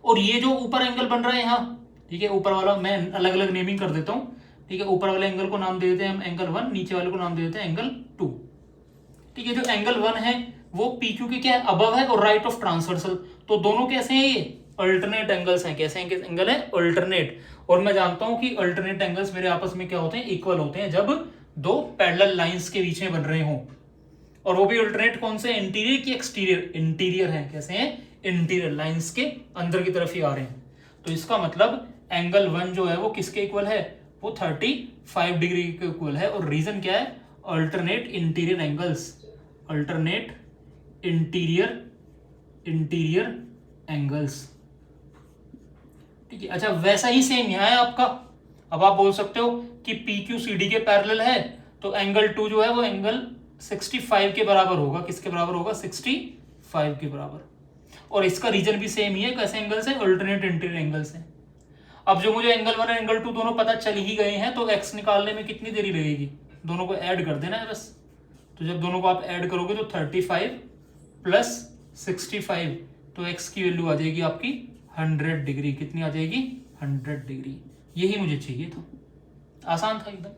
और ये जो ऊपर एंगल बन रहा है यहाँ, ठीक है, ऊपर वाला मैं अलग अलग नेमिंग कर देता हूं, ठीक है। ऊपर वाले एंगल को नाम दे देते हैं हम एंगल 1, नीचे वाले को नाम दे देते हैं एंगल 2, ठीक है। जो एंगल 1 है वो पी क्यू के क्या है? अबव है और राइट ऑफ ट्रांसवर्सल। तो दोनों कैसे हैं? ये अल्टरनेट एंगल्स हैं। कैसे एंगल है? अल्टरनेट। और मैं जानता हूं कि अल्टरनेट एंगल्स मेरे आपस में क्या होते हैं? इक्वल होते हैं, जब दो पैरेलल लाइंस के बीच में बन रहे हों। और वो भी अल्टरनेट कौन से? इंटीरियर की एक्सटीरियर? इंटीरियर है। कैसे हैं? इंटीरियर, लाइंस के अंदर की तरफ ही आ रहे हैं। तो इसका मतलब एंगल 1 जो है वो किसके इक्वल है? वो 35 डिग्री के इक्वल है। और रीजन क्या है? Alternate interior angles, alternate interior angles, ठीक है। अच्छा वैसा ही सेम यहाँ है आपका। अब आप बोल सकते हो कि पी क्यू सी डी के पैरेलल है, तो एंगल 2 जो है वो एंगल 65 के बराबर होगा। किसके बराबर होगा? 65 के बराबर। और इसका रीजन भी सेम ही है। कैसे एंगल्स है? अल्टरनेट इंटीरियर एंगल्स है। अब जो मुझे एंगल 1 और एंगल 2 दोनों पता चल ही गए हैं, तो x निकालने में कितनी देरी लगेगी, दोनों को ऐड कर देना है बस। तो जब दोनों को आप ऐड करोगे तो 35 प्लस 65, तो x की वैल्यू आ जाएगी आपकी 100 डिग्री। कितनी आ जाएगी, 100 डिग्री। यही मुझे चाहिए था, आसान था एकदम।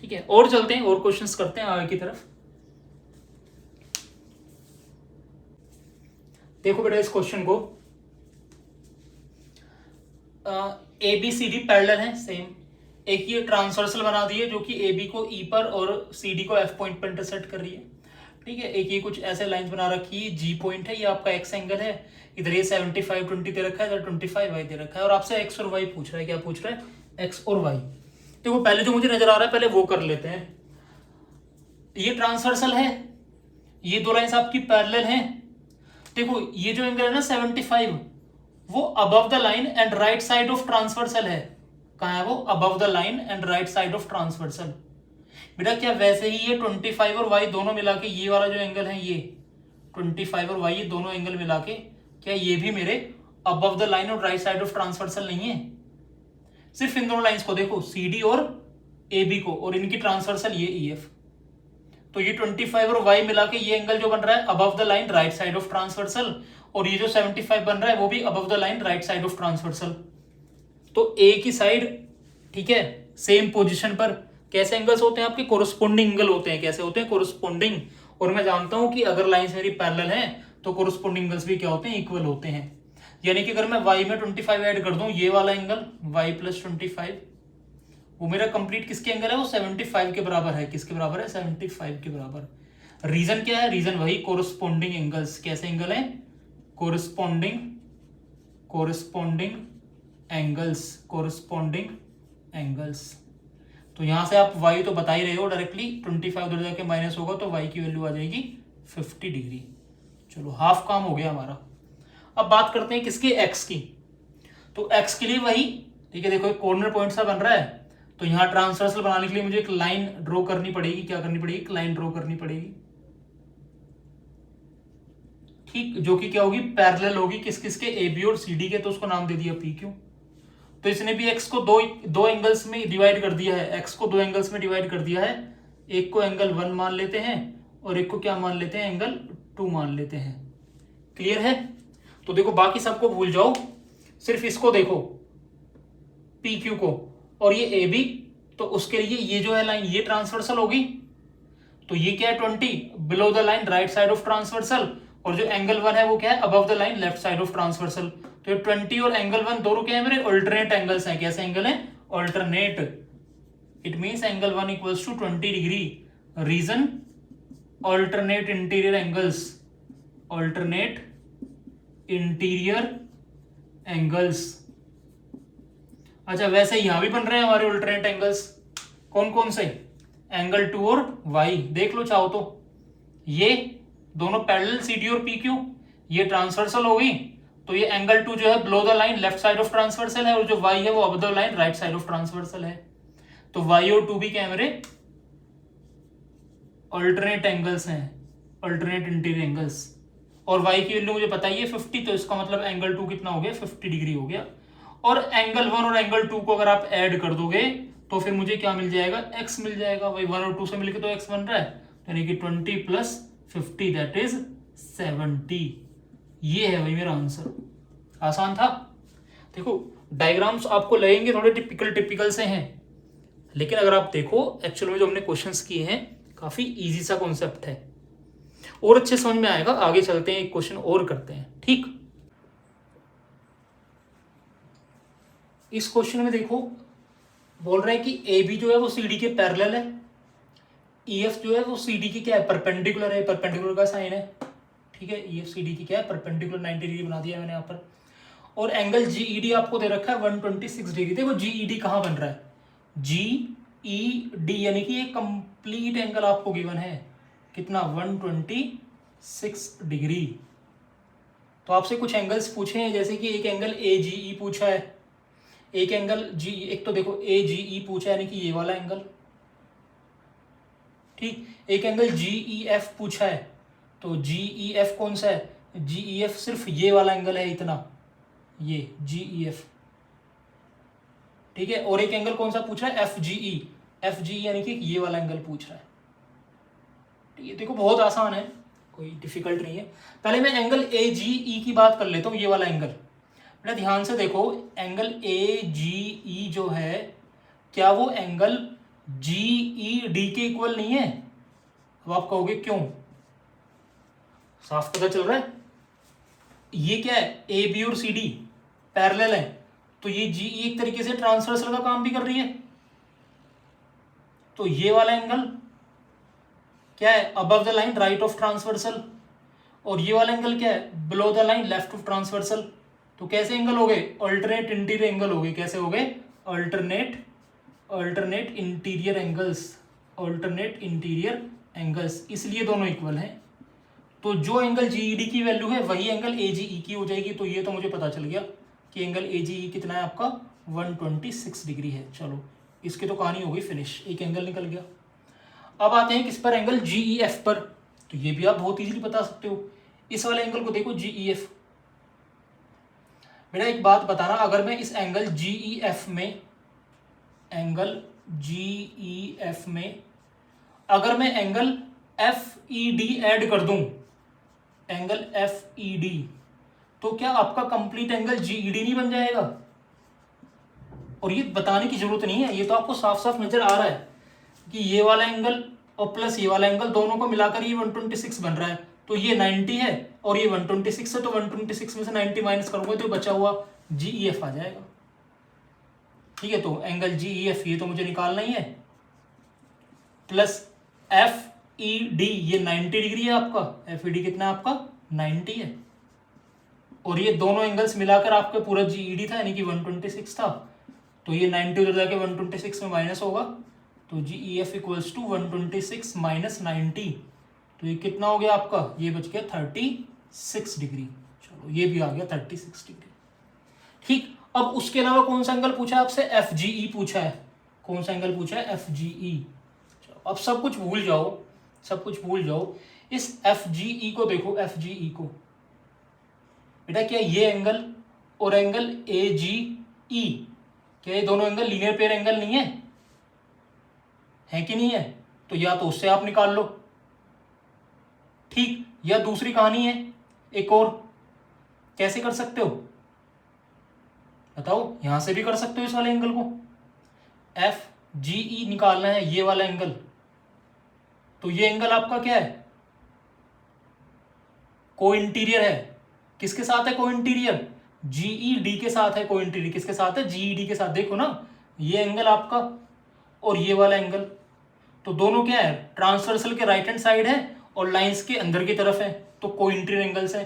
ठीक है, और चलते हैं, और क्वेश्चंस करते हैं आगे की तरफ। देखो बेटा इस क्वेश्चन को, A B C D parallel है सेम, एक ये ट्रांसवर्सल बना दी है जो कि ए बी को ई पर और सी डी को एफ पॉइंट पर इंटरसेक्ट कर रही है। ठीक है, एक ये कुछ ऐसे लाइंस बना रखी है, जी पॉइंट है, ये आपका एक्स एंगल है, इधर ये 75 20 दे रखा है, इधर 25 वाई दे रखा है, और आपसे एक्स और वाई पूछ रहा है। क्या पूछ रहा है, एक्स और वाई। देखो पहले जो मुझे नजर आ रहा है पहले वो कर लेते हैं। ये ट्रांसवर्सल है, ये दो लाइंस आपकी पैरेलल हैं। देखो ये जो एंगल है ना 75, वो above the line and right side of transversal है। कहां है वो, above the line and right side of transversal. बेटा क्या वैसे ही ये 25 और y दोनों मिला के, ये वाला जो एंगल है ये 25 और y, ये दोनों एंगल मिला के, क्या ये भी मेरे अबव द लाइन और राइट साइड ऑफ ट्रांसवर्सल नहीं है। सिर्फ इन दोनों लाइंस को देखो, CD और AB को, और इनकी ट्रांसवर्सल ये EF। तो ये 25 और y मिला के ये एंगल जो बन रहा है above the line right side of transversal, और ये जो 75 बन रहा है वो भी above the line right side of transversal. तो ए की साइड, ठीक है, सेम पोजीशन पर कैसे एंगल्स होते हैं आपके, कोरस्पोंडिंग एंगल होते हैं। कैसे होते हैं, कोरस्पोंडिंग। और मैं जानता हूं कि अगर लाइंस मेरी पैरेलल हैं तो कोरस्पोंडिंग एंगल्स भी क्या होते हैं, इक्वल होते हैं। यानी कि अगर मैं y में 25 ऐड कर दूं, ये वाला एंगल y प्लस 25, वो मेरा कंप्लीट किसके एंगल है, वो 75 के बराबर है। किसके बराबर है, 75 के बराबर। रीजन क्या है, रीजन वही कोरस्पोंडिंग एंगल्स। कैसे एंगल है, कोरस्पोंडिंग एंगल्स। तो यहां से आप y तो बता ही रहे हो डायरेक्टली, 25 उधर जाके माइनस होगा तो y की वैल्यू आ जाएगी 50 डिग्री। चलो हाफ काम हो गया हमारा। अब बात करते हैं किसकी, x की। तो x के लिए वही, ठीक है, देखो एक कॉर्नर पॉइंट सा बन रहा है, तो यहां ट्रांसवर्सल बनाने के लिए मुझे एक लाइन ड्रॉ करनी पड़ेगी। क्या करनी पड़ेगी, एक लाइन ड्रॉ करनी पड़ेगी। ठीक, जो कि क्या होगी, पैरेलल होगी किस किसके, ए बी और सी डी के, तो उसको नाम दे दिया पी क्यू। तो इसने भी x को दो एंगल्स में डिवाइड कर दिया है, x को दो एंगल्स में डिवाइड कर दिया है। एक को एंगल 1 मान लेते हैं और एक को क्या मान लेते हैं, एंगल 2 मान लेते हैं। क्लियर है। तो देखो बाकी सबको भूल जाओ, सिर्फ इसको देखो पी क्यू को, और ये ए बी, तो उसके लिए ये जो है लाइन ये ट्रांसवर्सल होगी। तो ये क्या है 20 below the line right side of transversal, और जो एंगल 1 है वो क्या है, above the line left side of transversal. तो 20 और एंगल 1 दोनों क्या है मेरे, अल्टरनेट एंगल्स हैं। कैसे एंगल हैं, alternate. It means angle 1 equals to 20 degree. Reason, alternate interior angles, alternate interior angles. अच्छा वैसे यहां भी बन रहे हैं हमारे अल्टरनेट एंगल्स। कौन कौन से, एंगल 2 और y देख लो चाहो तो। ये दोनों पैरेलल CD और PQ, ये ट्रांसवर्सल होगी, तो ये एंगल 2 जो है below the line left side of transversal है, और जो y है वो above the line right side of transversal है। तो y और 2 भी क्या है मेरे, अल्टरनेट एंगल्स हैं, अल्टरनेट इंटीरियर एंगल्स। और y की वैल्यू मुझे पता ही है 50, तो इसका मतलब एंगल 2 कितना हो गया, 50 डिग्री हो गया। और एंगल 1 और एंगल 2 को अगर आप ऐड कर दोगे तो फिर मुझे क्या मिल जाएगा, x मिल जाएगा। वही 1 और 2 से मिलकर तो x बन रहा है, यानी कि 20 प्लस 50 दैट इज 70। ये है वही मेरा आंसर। आसान था। देखो डायग्राम्स आपको लगेंगे थोड़े टिपिकल से हैं, लेकिन अगर आप देखो एक्चुअल में जो हमने क्वेश्चंस किए हैं काफी इजी सा कॉन्सेप्ट है, और अच्छे समझ में आएगा। आगे चलते हैं, एक क्वेश्चन और करते हैं। ठीक, इस क्वेश्चन में देखो बोल रहा है कि ए बी जो है वो सी डी के पैरेलल है, ई एफ जो है वो सी डी की क्या है, परपेंडिकुलर है। परपेंडिकुलर का साइन है, ठीक है, ई एफ सी डी की क्या है, परपेंडिकुलर 90 डिग्री बना दिया मैंने यहाँ पर। और एंगल जी ई डी आपको दे रखा है 126 डिग्री। देखो जी ई डी कहाँ बन रहा है, जी ई डी, यानी कि ये कंप्लीट एंगल आपको गिवन है कितना, 126 डिग्री। तो आपसे कुछ एंगल्स पूछे हैं, जैसे कि एक एंगल ए जी ई पूछा है, एक एंगल जी, एक तो देखो ए जी ई पूछा है, यानी कि ये वाला एंगल, ठीक। एक एंगल जी ई एफ पूछा है, तो जी ई एफ कौन सा है, जी ई एफ सिर्फ ये वाला एंगल है, इतना, ये जी ई एफ। ठीक है। और एक एंगल कौन सा पूछ रहा है, एफ जी ई, एफ जी ई यानी कि ये वाला एंगल पूछ रहा है। ठीक है, देखो बहुत आसान है, कोई डिफिकल्ट नहीं है। पहले मैं एंगल ए जी ई की बात कर लेता हूँ, ये वाला एंगल। बेटा ध्यान से देखो, एंगल ए जी ई जो है, क्या वो एंगल जी ई डी के इक्वल नहीं है? अब आप कहोगे क्यों, साफ पता चल रहा है। ये क्या है, ए बी और सी डी पैरेलल है, तो ये जी ई एक तरीके से ट्रांसवर्सल का काम भी कर रही है। तो ये वाला एंगल क्या है, above the line right of transversal, और ये वाला एंगल क्या है, below the line left of transversal. तो कैसे एंगल हो गए, अल्टरनेट इंटीरियर एंगल हो गए। कैसे हो गए, alternate interior angles, alternate interior angles, इसलिए दोनों इक्वल हैं। तो जो एंगल जीईडी की वैल्यू है वही एंगल एजीई की हो जाएगी। तो ये तो मुझे पता चल गया कि एंगल एजीई कितना है आपका, 126 डिग्री है। चलो इसकी तो कहानी हो गई फिनिश, एक एंगल निकल गया। अब आते हैं किस पर, एंगल जीईएफ पर। तो ये भी आप बहुत इजीली बता सकते हो। इस वाले एंगल को देखो जीईएफ। बेटा एक बात बताना, अगर मैं इस एंगल जीईएफ में, एंगल जीईएफ में अगर मैं एंगल एफईडी ऐड कर दूं, एंगल एफईडी, तो क्या आपका कंप्लीट एंगल जीईडी नहीं बन जाएगा? और ये बताने की जरूरत नहीं है, ये तो आपको साफ साफ नजर आ रहा है कि ये वाला एंगल और प्लस ये वाला एंगल दोनों को मिलाकर ये 126 बन रहा है। तो ये 90 है और ये 126 है, तो 126 में से 90 माइनस करोगे तो बचा हुआ जीईएफ आ जाएगा। ठीक है, तो एंगल जीईएफ ये तो मुझे निकालना ही है, प्लस एफ ई डी, ये 90 डिग्री है आपका, एफ ई डी कितना है आपका, 90 है। और ये दोनों एंगल्स मिलाकर आपका पूरा जीईडी था, यानी कि 126 था। तो ये 90 उधर जाके 126 में माइनस होगा, तो जीईएफ इक्वल्स टू 126 माइनस 90। तो ये कितना हो गया आपका, ये बच गया 36 डिग्री। चलो ये भी आ गया 36 डिग्री। ठीक, अब उसके अलावा कौन सा एंगल पूछा है आपसे, एफ जी ई पूछा है। कौन सा एंगल पूछा है, एफ जी ई। अब सब कुछ भूल जाओ, सब कुछ भूल जाओ, इस एफ जी ई को देखो, एफ जी ई को। बेटा क्या ये एंगल और एंगल ए जी ई, क्या ये दोनों एंगल लीनियर पेयर एंगल नहीं है कि नहीं है? तो या तो उससे आप निकाल लो, ठीक, या दूसरी कहानी है एक और, कैसे कर सकते हो बताओ, यहां से भी कर सकते हो इस वाले एंगल को। एफ जी ई निकालना है, ये वाला एंगल। तो ये एंगल आपका क्या है, को इंटीरियर है। किसके साथ है को इंटीरियर, जीईडी के साथ है को इंटीरियर। किसके साथ है, जीईडी के साथ। देखो ना, ये एंगल आपका और ये वाला एंगल, तो दोनों क्या है, ट्रांसवर्सल के राइट हैंड साइड है और लाइंस के अंदर की तरफ है, तो को इंटीरियर एंगल्स है।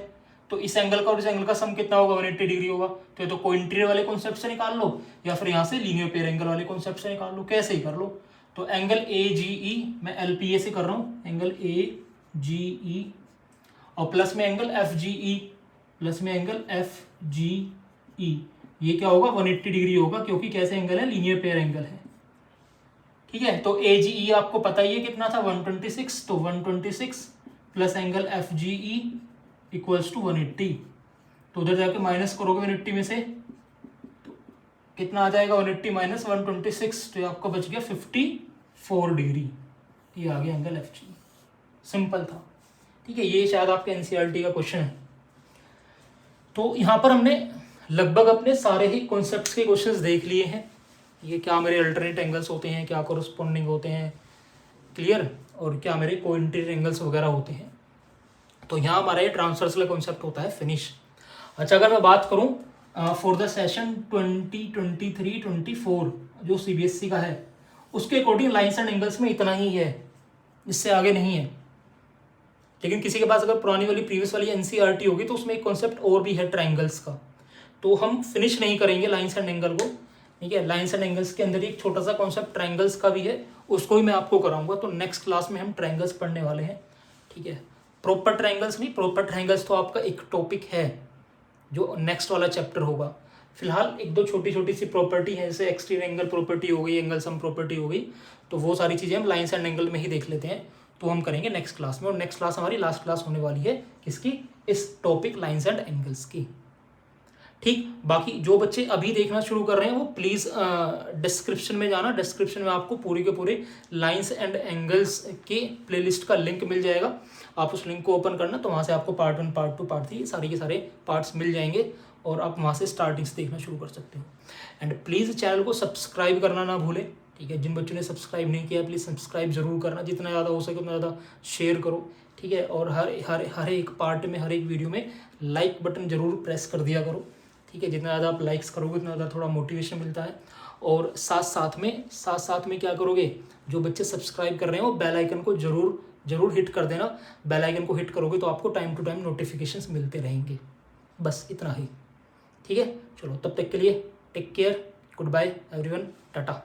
तो इस एंगल का और इस एंगल का सम कितना होगा, 180 डिग्री होगा। तो ये तो को इंटीरियर वाले कॉन्सेप्ट से निकाल लो, या फिर यहाँ से लीनियर पेयर एंगल वाले कॉन्सेप्ट से निकाल लो, कैसे ही कर लो। तो एंगल ए जी ई, मैं एलपीए से कर रहा हूँ, एंगल ए जी ई, और प्लस में एंगल एफ जी ई, प्लस में एंगल एफ जी ई, ये क्या होगा, 180 डिग्री होगा, क्योंकि कैसे एंगल है, लीनियर पेयर एंगल है। ठीक है, तो ए जी ई आपको पता ही है कितना था, 126। तो 126 plus angle F G E equals to 180। तो उधर जाके माइनस करोगे 180 में से, तो कितना आ जाएगा, 180 माइनस 126, तो ये आपको बच गया 54 डिग्री। ये आ गया एंगल एफ जी। सिंपल था। ठीक है, ये शायद आपके एनसीईआरटी का क्वेश्चन है। तो यहाँ पर हमने लगभग अपने सारे ही कॉन्सेप्ट्स के क्वेश्चंस देख लिए हैं। ये क्या मेरे अल्टरनेट एंगल्स होते हैं, क्या कोरस्पोंडिंग होते हैं, क्लियर, और क्या मेरे को इंटीरियर एंगल्स वगैरह होते हैं। तो यहाँ हमारा ये ट्रांसवर्सल कॉन्सेप्ट होता है फिनिश। अच्छा, अगर मैं बात करूँ फॉर द सेशन 2023-24 जो सीबीएसई का है, उसके अकॉर्डिंग लाइन्स एंड एंगल्स में इतना ही है, इससे आगे नहीं है। लेकिन किसी के पास अगर पुरानी वाली प्रीवियस वाली एनसीईआरटी होगी तो उसमें एक कॉन्सेप्ट और भी है ट्रायंगल्स का, तो हम फिनिश नहीं करेंगे लाइन्स एंड एंगल को। ठीक है, लाइन्स एंड एंगल्स के अंदर एक छोटा सा कॉन्सेप्ट ट्रायंगल्स का भी है, उसको ही मैं आपको कराऊंगा। तो नेक्स्ट क्लास में हम ट्रायंगल्स पढ़ने वाले हैं। ठीक है, प्रॉपर ट्रायंगल्स नहीं, प्रॉपर ट्रायंगल्स तो आपका एक टॉपिक है जो नेक्स्ट वाला चैप्टर होगा। फिलहाल एक दो छोटी छोटी सी प्रॉपर्टी है, जैसे एक्सटीरियर एंगल प्रॉपर्टी हो गई, एंगल सम प्रॉपर्टी हो गई, तो वो सारी चीज़ें हम लाइन्स एंड एंगल में ही देख लेते हैं। तो हम करेंगे नेक्स्ट क्लास में, और नेक्स्ट क्लास हमारी लास्ट क्लास होने वाली है किसकी, इस टॉपिक लाइन्स एंड एंगल्स की। ठीक। बाकी जो बच्चे अभी देखना शुरू कर रहे हैं वो प्लीज़ डिस्क्रिप्शन में जाना, डिस्क्रिप्शन में आपको पूरे के पूरे लाइंस एंड एंगल्स के प्लेलिस्ट का लिंक मिल जाएगा। आप उस लिंक को ओपन करना तो वहाँ से आपको पार्ट 1 पार्ट 2 पार्ट 3 सारे के सारे पार्ट्स मिल जाएंगे और आप वहाँ से स्टार्टिंग से देखना शुरू कर सकते हो। एंड प्लीज़ चैनल को सब्सक्राइब करना ना भूलें, ठीक है। जिन बच्चों ने सब्सक्राइब नहीं किया प्लीज़ सब्सक्राइब ज़रूर करना, जितना ज़्यादा हो सके उतना ज़्यादा शेयर करो, ठीक है। और हर एक पार्ट में, हर एक वीडियो में लाइक बटन ज़रूर प्रेस कर दिया करो, ठीक है। जितना ज़्यादा आप लाइक्स करोगे उतना ज़्यादा थोड़ा मोटिवेशन मिलता है। और साथ साथ में क्या करोगे, जो बच्चे सब्सक्राइब कर रहे हैं वो बेल आइकन को ज़रूर हिट कर देना। बेल आइकन को हिट करोगे तो आपको टाइम टू टाइम नोटिफिकेशंस मिलते रहेंगे। बस इतना ही, ठीक है। चलो तब तक के लिए take care, good bye everyone, Tata.